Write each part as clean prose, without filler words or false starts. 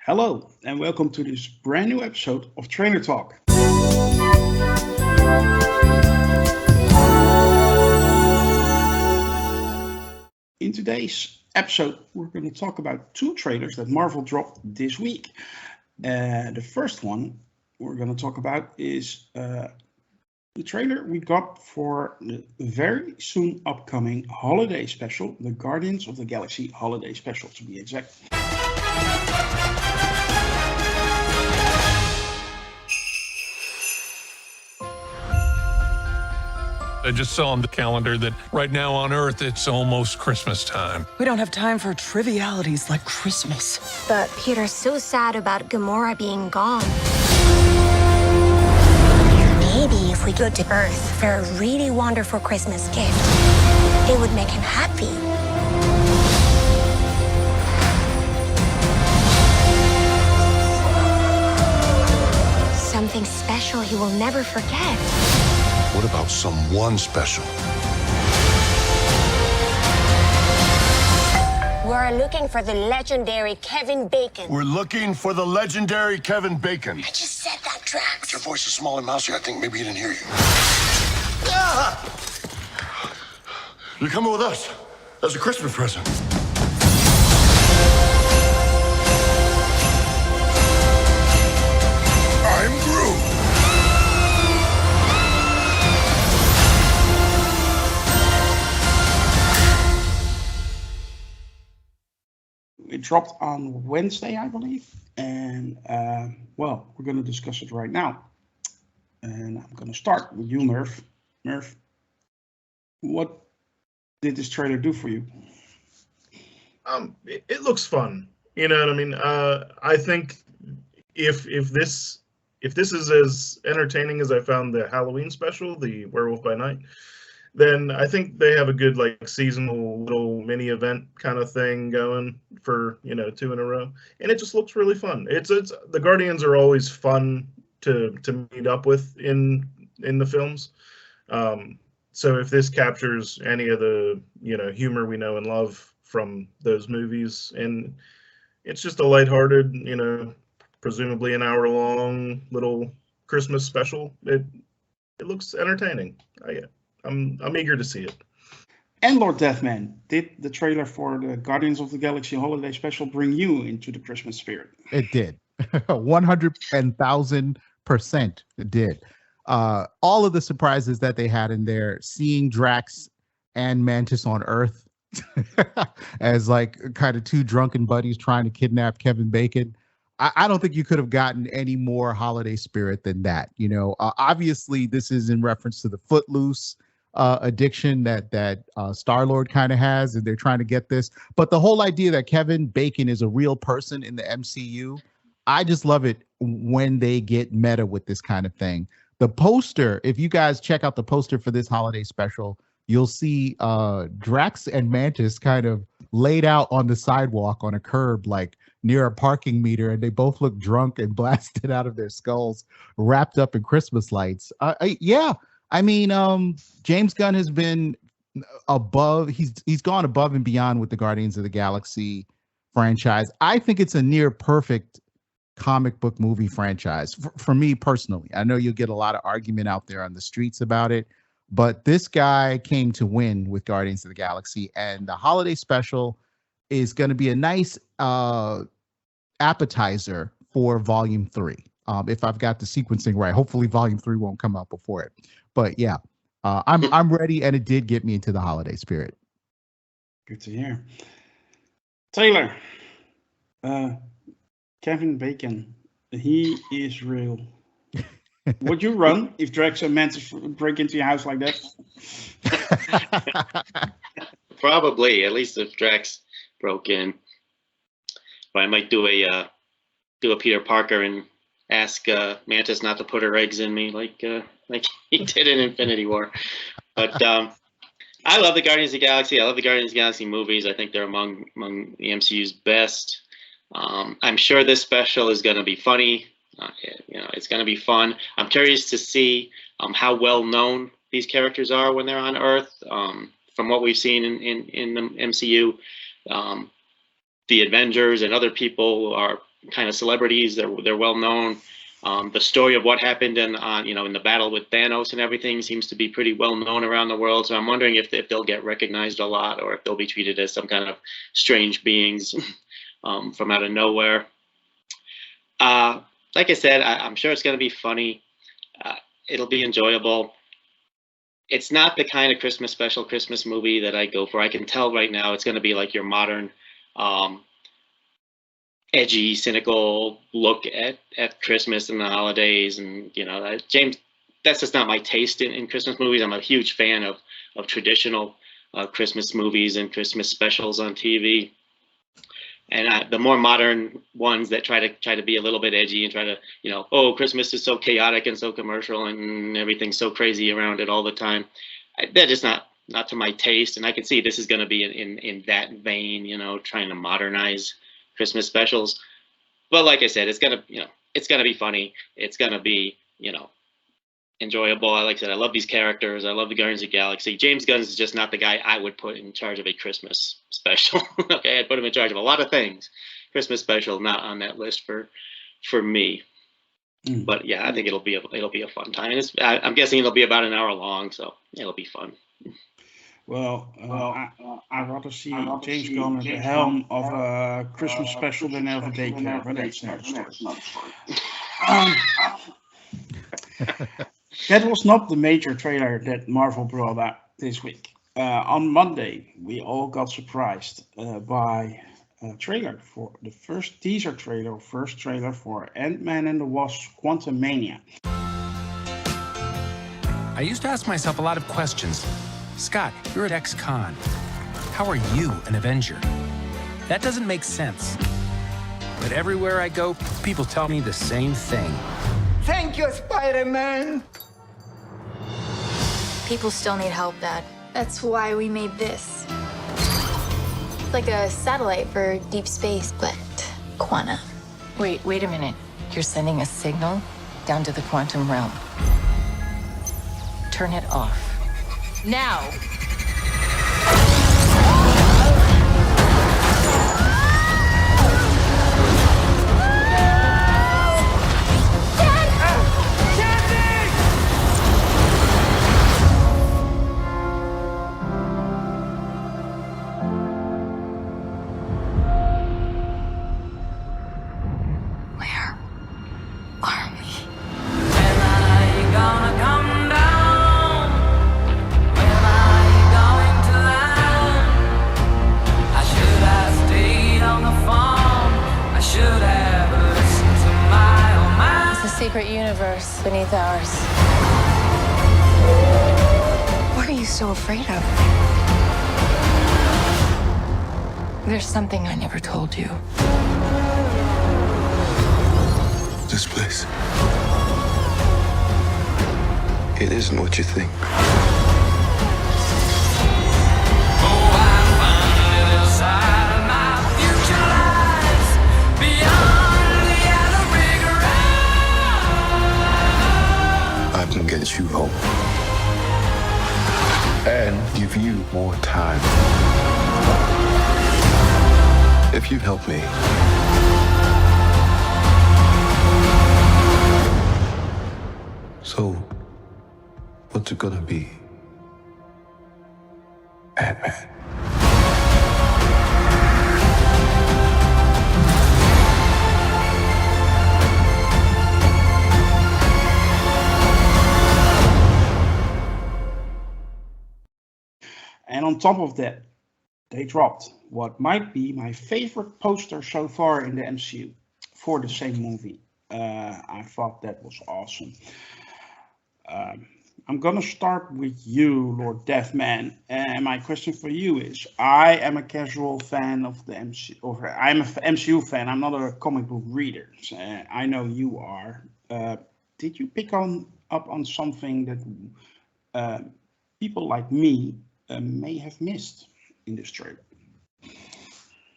Hello, and welcome to this brand new episode of Trainer Talk. In today's episode, we're going to talk about two trailers that Marvel dropped this week. The first one we're going to talk about is the trailer we got for the very soon upcoming holiday special, the Guardians of the Galaxy holiday special to be exact. I just saw on the calendar that right now on Earth it's almost Christmas time. We don't have time for trivialities like Christmas. But Peter's so sad about Gamora being gone. Maybe if we go to Earth for a really wonderful Christmas gift, it would make him happy. Something special he will never forget. What about someone special? We're looking for the legendary Kevin Bacon. We're looking for the legendary Kevin Bacon. I just said that, Drax. Your voice is small and mousy. I think maybe he didn't hear you. You're coming with us as a Christmas present. I'm Groot. It dropped on Wednesday, I believe, and we're going to discuss it right now. And I'm going to start with you, Murph. Murph, what did this trailer do for you? It looks fun. You know what I mean? I think if this is as entertaining as I found the Halloween special, the Werewolf by Night, then I think they have a good like seasonal little mini event kind of thing going for, two in a row, and it just looks really fun. It's the Guardians are always fun to meet up with in the films. So if this captures any of the humor we know and love from those movies, and it's just a lighthearted, presumably an hour long little Christmas special, it looks entertaining. I'm eager to see it. And Lord Deathman, did the trailer for the Guardians of the Galaxy holiday special bring you into the Christmas spirit? It did. 110,000% it did. All of the surprises that they had in there, seeing Drax and Mantis on Earth as like kind of two drunken buddies trying to kidnap Kevin Bacon. I don't think you could have gotten any more holiday spirit than that. Obviously this is in reference to the Footloose addiction that Star-Lord kind of has, and they're trying to get this. But the whole idea that Kevin Bacon is a real person in the MCU, I just love it when they get meta with this kind of thing. The poster, if you guys check out the poster for this holiday special, you'll see Drax and Mantis kind of laid out on the sidewalk on a curb, like near a parking meter, and they both look drunk and blasted out of their skulls, wrapped up in Christmas lights. James Gunn has been above. He's gone above and beyond with the Guardians of the Galaxy franchise. I think it's a near perfect comic book movie franchise for me personally. I know you'll get a lot of argument out there on the streets about it, but this guy came to win with Guardians of the Galaxy, and the holiday special is going to be a nice appetizer for Volume 3. If I've got the sequencing right, hopefully Volume 3 won't come out before it. But yeah, I'm ready, and it did get me into the holiday spirit. Good to hear. Taylor, Kevin Bacon, he is real. Would you run if Drax and Mantis break into your house like that? Probably, at least if Drax broke in. But I might do a Peter Parker and ask Mantis not to put her eggs in me like he did in Infinity War. But I love the Guardians of the Galaxy. I love the Guardians of the Galaxy movies. I think they're among the MCU's best. I'm sure this special is going to be funny. It's going to be fun. I'm curious to see how well known these characters are when they're on Earth. From what we've seen in the MCU, the Avengers and other people are kind of celebrities. They're well known. The story of what happened in the battle with Thanos and everything seems to be pretty well known around the world. So I'm wondering if they'll get recognized a lot, or if they'll be treated as some kind of strange beings from out of nowhere. Like I said, I'm sure it's going to be funny. It'll be enjoyable. It's not the kind of Christmas special Christmas movie that I go for. I can tell right now it's going to be like your modern, edgy, cynical look at Christmas and the holidays. And, James, that's just not my taste in Christmas movies. I'm a huge fan of traditional Christmas movies and Christmas specials on TV. And the more modern ones that try to be a little bit edgy and try to, Christmas is so chaotic and so commercial and everything's so crazy around it all the time. They're just not to my taste. And I can see this is going to be in that vein, trying to modernize Christmas specials. But like I said, it's gonna be funny. It's gonna be, enjoyable. Like I said, I love these characters. I love the Guardians of the Galaxy. James Gunn is just not the guy I would put in charge of a Christmas special. Okay, I'd put him in charge of a lot of things. Christmas special, not on that list for me. But yeah, I think it'll be a fun time. And I'm guessing it'll be about an hour long, so it'll be fun. Well, I'd rather see James Gunn at the helm of a Christmas special than of a daycare, but that's another story. That was not the major trailer that Marvel brought out this week. On Monday, we all got surprised by a trailer for the first trailer for Antman and the Wasp Quantumania. I used to ask myself a lot of questions. Scott, you're at ex-con. How are you an Avenger? That doesn't make sense. But everywhere I go, people tell me the same thing. Thank you, Spider-Man! People still need help, Dad. That's why we made this. Like a satellite for deep space, but quantum. Wait a minute. You're sending a signal down to the quantum realm. Turn it off. Now! Secret universe beneath ours. What are you so afraid of? There's something I never told you. This place, it isn't what you think. I can get you home and give you more time. If you help me, so what's it gonna be, Antman? And on top of that, they dropped what might be my favorite poster so far in the MCU for the same movie. I thought that was awesome. I'm gonna start with you, Lord Deathman. And my question for you is: I am a casual fan of the MCU, or I'm an MCU fan. I'm not a comic book reader. I know you are. Did you pick up on something that people like me may have missed in this trailer?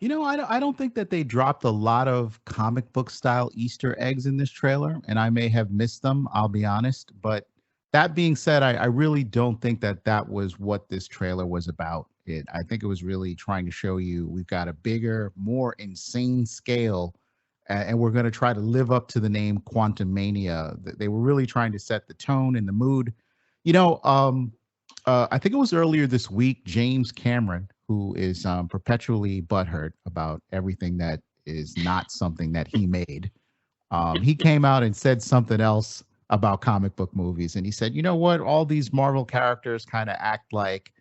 I don't think that they dropped a lot of comic book style Easter eggs in this trailer, and I may have missed them, I'll be honest. But that being said, I really don't think that was what this trailer was about. I think it was really trying to show you we've got a bigger, more insane scale and we're going to try to live up to the name Quantumania. They were really trying to set the tone and the mood. I think it was earlier this week, James Cameron, who is perpetually butthurt about everything that is not something that he made. He came out and said something else about comic book movies. And he said, you know what? All these Marvel characters kind of act like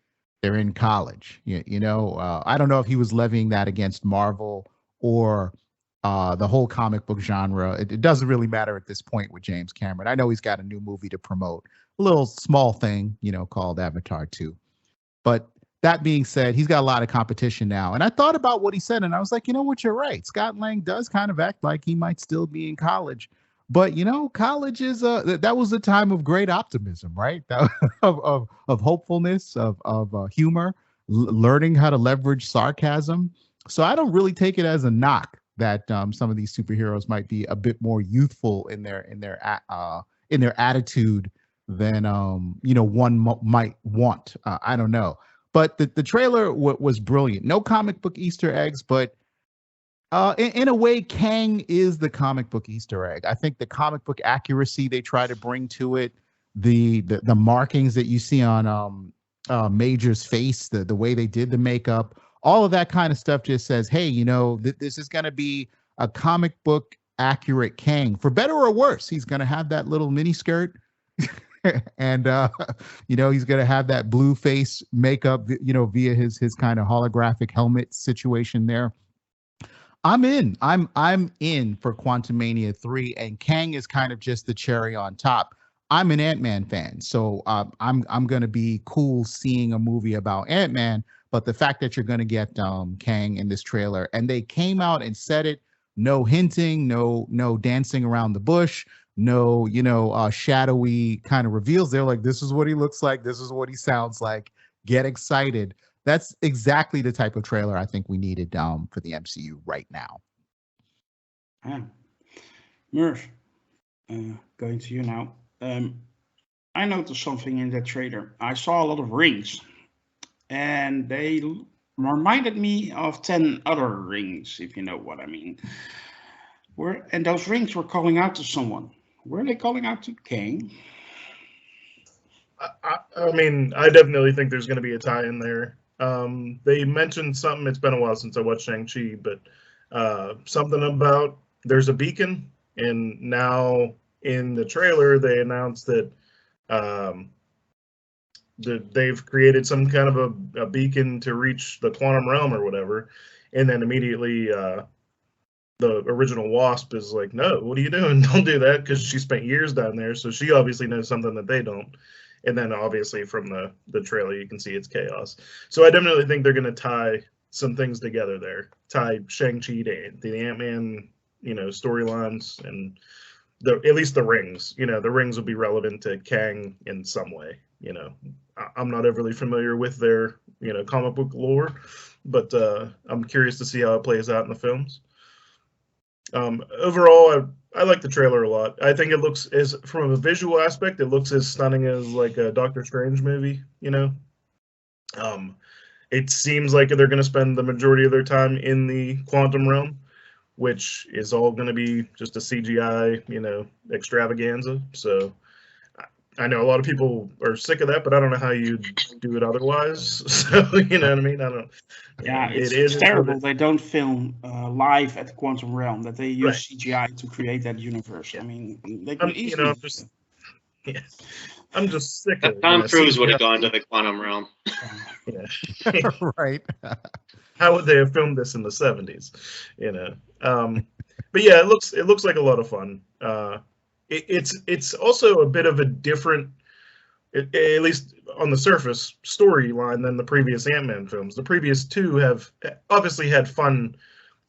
they're in college. I don't know if he was levying that against Marvel or the whole comic book genre. It doesn't really matter at this point with James Cameron. I know he's got a new movie to promote, a little small thing, called Avatar 2. But that being said, he's got a lot of competition now. And I thought about what he said, and I was like, you know what, you're right. Scott Lang does kind of act like he might still be in college. But, college is that was a time of great optimism, right? of hopefulness, of humor, learning how to leverage sarcasm. So I don't really take it as a knock that some of these superheroes might be a bit more youthful in their attitude than one might want. I don't know. But the trailer was brilliant. No comic book Easter eggs, but in a way, Kang is the comic book Easter egg. I think the comic book accuracy they try to bring to it, the markings that you see on Major's face, the way they did the makeup, all of that kind of stuff just says, hey, this is going to be a comic book accurate Kang, for better or worse. He's going to have that little mini skirt. And he's gonna have that blue face makeup, via his kind of holographic helmet situation there. I'm in for Quantumania 3, and Kang is kind of just the cherry on top. I'm an Ant-Man fan, so I'm gonna be cool seeing a movie about Ant-Man. But the fact that you're gonna get Kang in this trailer, and they came out and said it, no hinting, no dancing around the bush. No, shadowy kind of reveals. They're like, this is what he looks like. This is what he sounds like. Get excited. That's exactly the type of trailer I think we needed for the MCU right now. Murph, going to you now. I noticed something in that trailer. I saw a lot of rings, and they reminded me of 10 other rings, if you know what I mean. And those rings were calling out to someone. Were they calling out to Kang? I mean, I definitely think there's going to be a tie in there. They mentioned something. It's been a while since I watched Shang-Chi, but something about there's a beacon, and now in the trailer they announced that they've created some kind of a beacon to reach the quantum realm or whatever, and then immediately the original Wasp is like, no, what are you doing? Don't do that, because she spent years down there, so she obviously knows something that they don't. And then obviously from the trailer you can see it's chaos. So I definitely think they're going to tie some things together there. Tie Shang-Chi to the Ant-Man, storylines, and at least the rings. The rings will be relevant to Kang in some way. I'm not overly familiar with their comic book lore, but I'm curious to see how it plays out in the films. Overall, I like the trailer a lot. I think it looks, as from a visual aspect, it looks as stunning as like a Doctor Strange movie. It seems like they're going to spend the majority of their time in the quantum realm, which is all going to be just a CGI, extravaganza. So I know a lot of people are sick of that, but I don't know how you do it otherwise. So, you know what I mean? I don't. Yeah, it's terrible. They don't film live at the quantum realm. That they use CGI to create that universe. I mean, they could easily. I'm just sick of it. Tom Cruise would have gone to the quantum realm. Yeah. Right. How would they have filmed this in the 70s? But yeah, it looks like a lot of fun. It's also a bit of a different, at least on the surface, storyline than the previous Ant-Man films. The previous two have obviously had fun,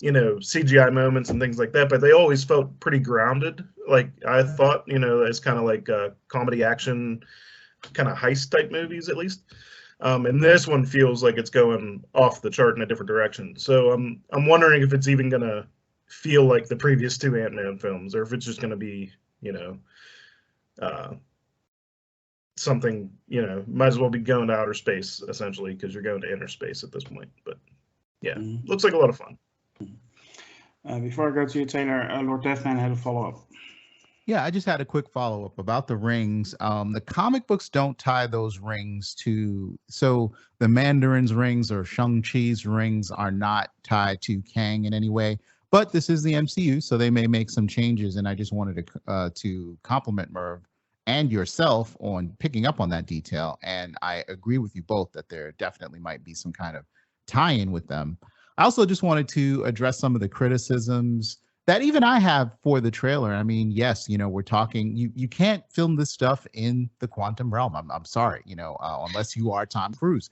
CGI moments and things like that, but they always felt pretty grounded. Like I thought, as kind of like comedy action, kind of heist type movies at least. And this one feels like it's going off the chart in a different direction. So I'm wondering if it's even gonna feel like the previous two Ant-Man films, or if it's just gonna be something, might as well be going to outer space essentially, because you're going to inner space at this point. But yeah, looks like a lot of fun. Before I go to you, Taylor, Lord Deathman had a follow-up. Yeah, I just had a quick follow-up about the rings. The comic books don't tie those rings to, so the Mandarin's rings or Shang-Chi's rings are not tied to Kang in any way. But this is the MCU, so they may make some changes. And I just wanted to compliment Merv and yourself on picking up on that detail. And I agree with you both that there definitely might be some kind of tie-in with them. I also just wanted to address some of the criticisms that even I have for the trailer. I mean, yes, we're talking, you can't film this stuff in the quantum realm. I'm sorry, unless you are Tom Cruise.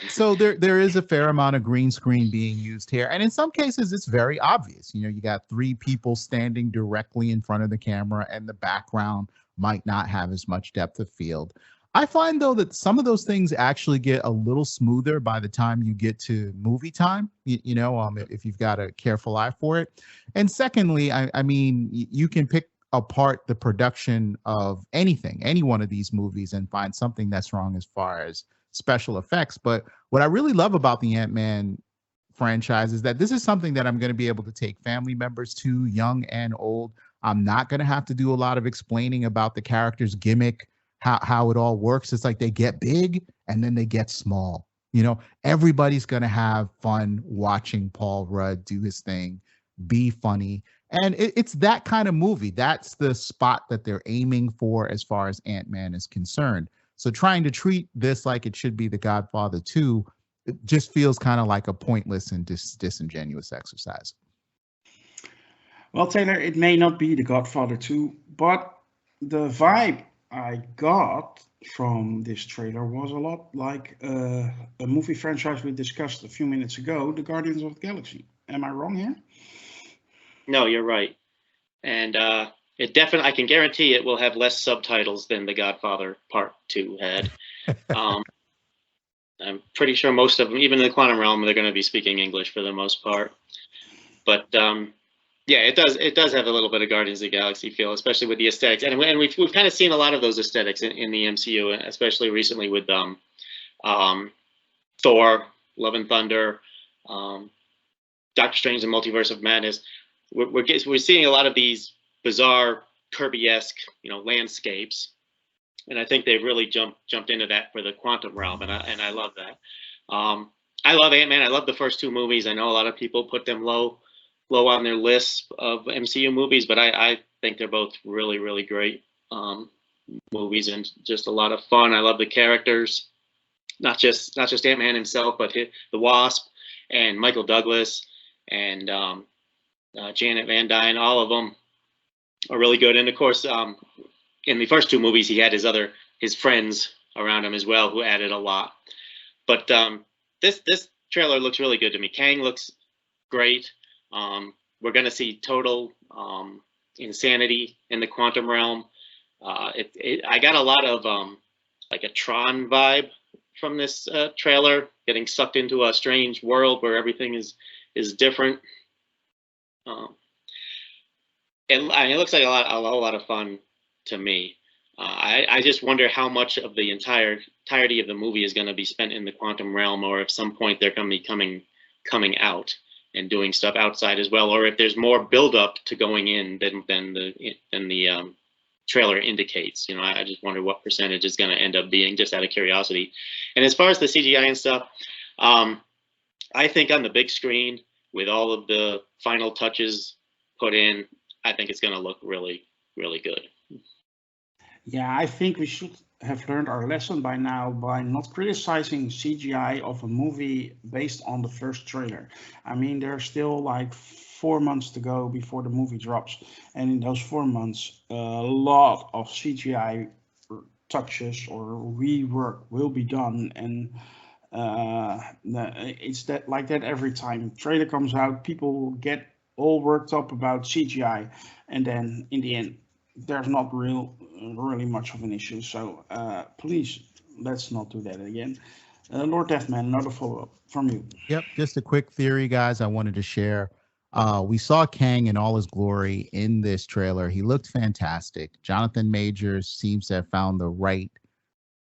So there is a fair amount of green screen being used here. And in some cases, it's very obvious. You got 3 people standing directly in front of the camera, and the background might not have as much depth of field. I find, though, that some of those things actually get a little smoother by the time you get to movie time, if you've got a careful eye for it. And secondly, I mean, you can pick apart the production of anything, any one of these movies, and find something that's wrong as far as special effects. But what I really love about the Ant-Man franchise is that this is something that I'm going to be able to take family members to, young and old. I'm not going to have to do a lot of explaining about the character's gimmick, how it all works. It's like they get big and then they get small. Everybody's going to have fun watching Paul Rudd do his thing, be funny. And it's that kind of movie. That's the spot that they're aiming for as far as Ant-Man is concerned. So trying to treat this like it should be The Godfather 2, it just feels kind of like a pointless and disingenuous exercise. Well, Taylor, it may not be The Godfather 2, but the vibe I got from this trailer was a lot like a movie franchise we discussed a few minutes ago, The Guardians of the Galaxy. Am I wrong here? No, you're right. And it definitely, I can guarantee it will have less subtitles than The Godfather Part 2 had. I'm pretty sure most of them, even in the quantum realm, they're going to be speaking English for the most part. But yeah, it does have a little bit of Guardians of the Galaxy feel, especially with the aesthetics, and we've kind of seen a lot of those aesthetics in the MCU, especially recently with Thor, Love and Thunder, Doctor Strange and Multiverse of Madness. We're seeing a lot of these bizarre Kirby-esque landscapes, and I think they've really jumped into that for the quantum realm, and I love that. I love Ant-Man. I love the first 2 movies. I know a lot of people put them low on their list of MCU movies, but I think they're both really, really great movies and just a lot of fun. I love the characters, not just Ant-Man himself, but the Wasp and Michael Douglas and Janet Van Dyne. All of them are really good. And of course, in the first 2 movies, he had his friends around him as well, who added a lot. But this trailer looks really good to me. Kang looks great. We're going to see total insanity in the quantum realm. I got a lot of like a Tron vibe from this trailer, getting sucked into a strange world where everything is different. It looks like a lot of fun to me. I just wonder how much of the entirety of the movie is going to be spent in the quantum realm, or at some point they're going to be coming out and doing stuff outside as well, or if there's more buildup to going in than the trailer indicates. I just wonder what percentage is going to end up being, just out of curiosity. And as far as the CGI and stuff, I think on the big screen with all of the final touches put in, I think it's going to look really, really good. Yeah, I think we should have learned our lesson by now by not criticizing CGI of a movie based on the first trailer. I mean, there's still like 4 months to go before the movie drops. And in those 4 months, a lot of CGI touches or rework will be done. And it's like that every time trailer comes out, people get all worked up about CGI. And then in the end, there's not really much of an issue. So please, let's not do that again. Lord Deathman, another follow-up from you. Yep, just a quick theory, guys, I wanted to share. We saw Kang in all his glory in this trailer. He looked fantastic. Jonathan Majors seems to have found the right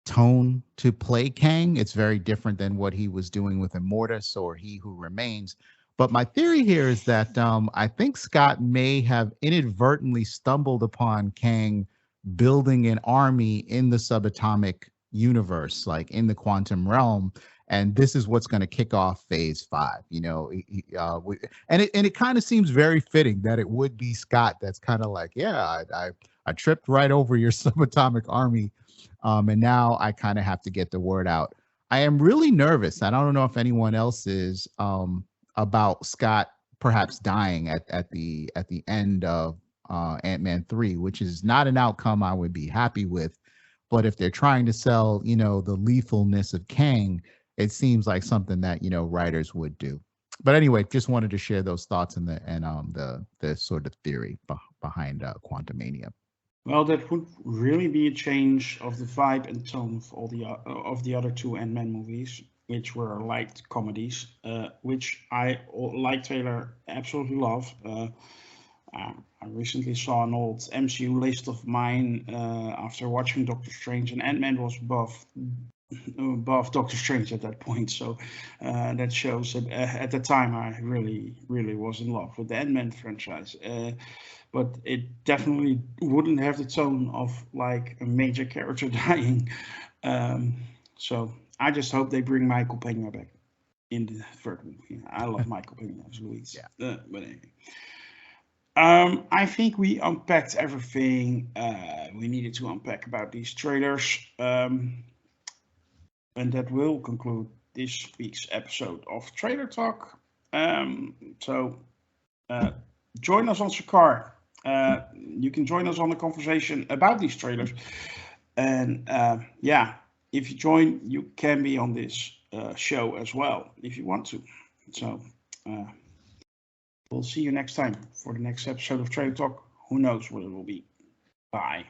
tone to play Kang. It's very different than what he was doing with Immortus or He Who Remains. But my theory here is that I think Scott may have inadvertently stumbled upon Kang building an army in the subatomic universe, like in the quantum realm, and this is what's going to kick off Phase 5. You know, and it kind of seems very fitting that it would be Scott that's kind of like, yeah, I tripped right over your subatomic army, and now I kind of have to get the word out. I am really nervous. I don't know if anyone else is, about Scott perhaps dying at the end of Ant-Man 3, which is not an outcome I would be happy with. But if they're trying to sell, you know, the lethalness of Kang, it seems like something that, you know, writers would do. But anyway, just wanted to share those thoughts and the sort of theory behind Quantumania. Well, that would really be a change of the vibe and tone of all the other two Ant-Man movies, which were light comedies, which I, like Taylor, absolutely love. I recently saw an old MCU list of mine after watching Doctor Strange, and Ant-Man was above Doctor Strange at that point. So that shows that at the time I really was in love with the Ant-Man franchise. But it definitely wouldn't have the tone of like a major character dying. So I just hope they bring Michael Pena back in the third movie. I love Michael Pena as Luis. Yeah. But anyway. I think we unpacked everything we needed to unpack about these trailers. And that will conclude this week's episode of Trailer Talk. So join us on Sakaar. You can join us on the conversation about these trailers. And yeah, if you join, you can be on this show as well if you want to. So we'll see you next time for the next episode of Trailer Talk. Who knows what it will be. Bye.